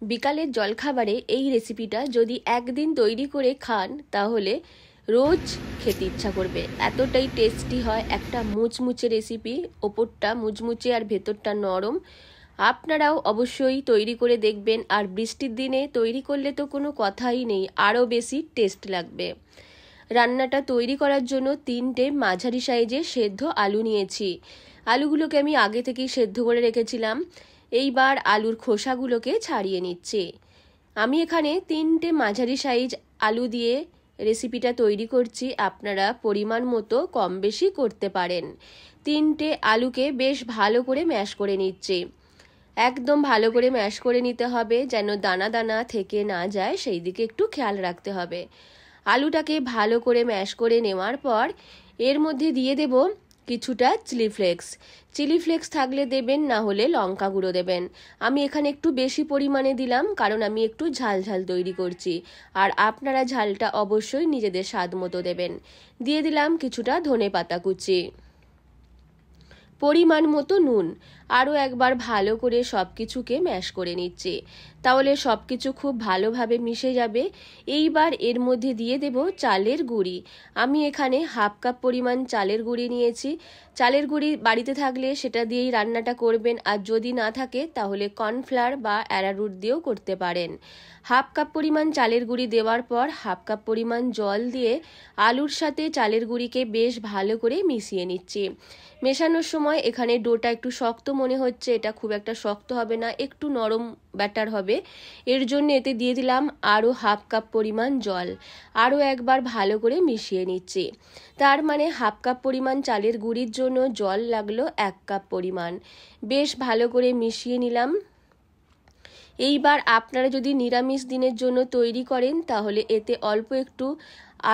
বিকালের জলখাবারে এই রেসিপিটা যদি একদিন তৈরি করে খান তাহলে রোজ খেতে ইচ্ছা করবে। এতটাই টেস্টি হয়, একটা মুচমুচে রেসিপি, ওপরটা মুচমুচে আর ভেতরটা নরম। আপনারাও অবশ্যই তৈরি করে দেখবেন, আর বৃষ্টির দিনে তৈরি করলে তো কোনো কথাই নেই, আরও বেশি টেস্ট লাগবে। রান্নাটা তৈরি করার জন্য 3টে মাঝারি সাইজের সেদ্ধ আলু নিয়েছি। আলুগুলোকে আমি আগে থেকেই সেদ্ধ করে রেখেছিলাম। এইবার আলুর খোসাগুলোকে ছাড়িয়ে নিচ্ছি। আমি এখানে 3টে মাঝারি সাইজ আলু দিয়ে রেসিপিটা তৈরি করছি, আপনারা পরিমাণ মতো কম বেশি করতে পারেন। 3টে আলুকে বেশ ভালো করে ম্যাশ করে নিচ্ছি। একদম ভালো করে ম্যাশ করে নিতে হবে, যেন দানা দানা থেকে না যায়, সেই দিকে একটু খেয়াল রাখতে হবে। আলুটাকে ভালো করে ম্যাশ করে নেওয়ার পর এর মধ্যে দিয়ে দেব কিছুটা চিলি ফ্লেক্স। চিলি ফ্লেক্স থাকলে দেবেন, না হলে লঙ্কা গুঁড়ো দেবেন। আমি এখানে একটু বেশি পরিমাণে দিলাম, কারণ আমি একটু ঝাল ঝাল তৈরি করছি, আর আপনারা ঝালটা অবশ্যই নিজেদের স্বাদ মতো দেবেন। দিয়ে দিলাম কিছুটা ধনেপাতা কুচি, পরিমাণ মতো নুন। আরও একবার ভালো করে সব কিছুকে ম্যাশ করে নিচ্ছি, তাহলে সব কিছু খুব ভালোভাবে মিশে যাবে। এইবার এর মধ্যে দিয়ে দেব চালের গুঁড়ি। আমি এখানে হাফ কাপ পরিমাণ চালের গুঁড়ি নিয়েছি। চালের গুঁড়ি বাড়িতে থাকলে সেটা দিয়েই রান্নাটা করবেন, আর যদি না থাকে তাহলে কর্নফ্লাওয়ার বা অ্যারারুট দিয়েও করতে পারেন। হাফ কাপ পরিমাণ চালের গুঁড়ি দেওয়ার পর হাফ কাপ পরিমাণ জল দিয়ে আলুর সাথে চালের গুঁড়িকে বেশ ভালো করে মিশিয়ে নিচ্ছি। মেশানোর সময় এখানে ডোটা একটু শক্ত মনে হচ্ছে, এটা খুব একটা শক্ত হবে না, একটু নরম ব্যাটার হবে। এর জন্য এতে দিয়ে দিলাম আরও হাফ কাপ পরিমাণ জল। আরও একবার ভালো করে মিশিয়ে নিচ্ছি। তার মানে হাফ কাপ পরিমাণ চালের গুঁড়ির জন্য জল লাগলো 1 কাপ পরিমাণ। বেশ ভালো করে মিশিয়ে নিলাম। এইবার আপনারা যদি নিরামিষ দিনের জন্য তৈরি করেন তাহলে এতে অল্প একটু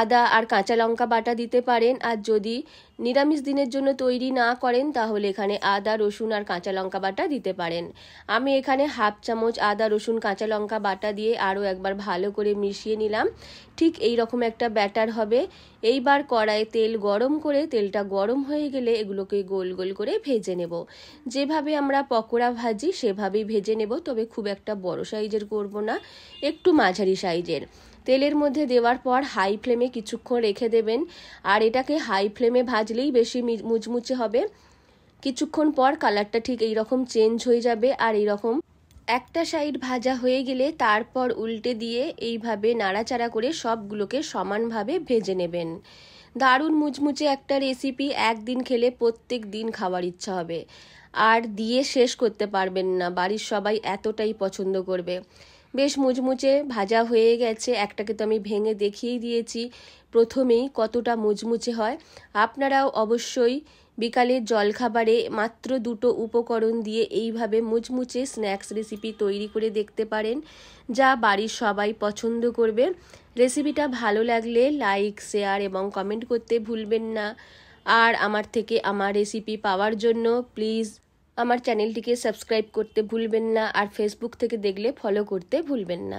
আদা আর কাঁচা লঙ্কা বাটা দিতে পারেন, আর যদি নিরামিষ দিনের জন্য তৈরি না করেন তাহলে এখানে আদা রসুন আর কাঁচা লঙ্কা বাটা দিতে পারেন। আমি এখানে হাফ চামচ আদা রসুন কাঁচা লঙ্কা বাটা দিয়ে আরও একবার ভালো করে মিশিয়ে নিলাম। ঠিক এই রকম একটা ব্যাটার হবে। এইবার কড়াইয়ে তেল গরম করে, তেলটা গরম হয়ে গেলে এগুলোকে গোল গোল করে ভেজে নেব। যেভাবে আমরা পকোড়া ভাজি সেভাবেই ভেজে নেব, তবে খুব একটা বড় সাইজের করব না, একটু মাঝারি সাইজের। তেলের মধ্যে দেওয়ার পর হাই ফ্লেমে কিছুক্ষণ রেখে দেবেন, আর এটাকে হাই ফ্লেমে ভাজলেই বেশি মুচমুচে হবে। কিছুক্ষণ পর কালারটা ঠিক এই রকম চেঞ্জ হয়ে যাবে, আর এই রকম একটা সাইড ভাজা হয়ে গেলে তারপর উল্টে দিয়ে এইভাবে নাড়াচাড়া করে সবগুলোকে সমানভাবে ভেজে নেবেন। দারুণ মুচমুচে একটা রেসিপি, একদিন খেলে প্রত্যেক দিন খাওয়ার ইচ্ছা হবে, আর দিয়ে শেষ করতে পারবেন না। বাড়ির সবাই এতটাই পছন্দ করবে। বেশ মুচমুচে ভাজা হয়ে গেছে। একটাকে তো আমি ভেঙে দেখিয়েই দিয়েছি প্রথমেই কতটা মুচমুচে হয়। আপনারাও অবশ্যই বিকালের জলখাবারে মাত্র 2টো উপকরণ দিয়ে এইভাবে মুচমুচে স্ন্যাক্স রেসিপি তৈরি করে দেখতে পারেন, যা বাড়ির সবাই পছন্দ করবে। রেসিপিটা ভালো লাগলে লাইক, শেয়ার এবং কমেন্ট করতে ভুলবেন না। আর আমার থেকে আমার রেসিপি পাওয়ার জন্য প্লিজ আমার চ্যানেলটিকে সাবস্ক্রাইব করতে ভুলবেন না, আর ফেসবুক থেকে দেখলে ফলো করতে ভুলবেন না।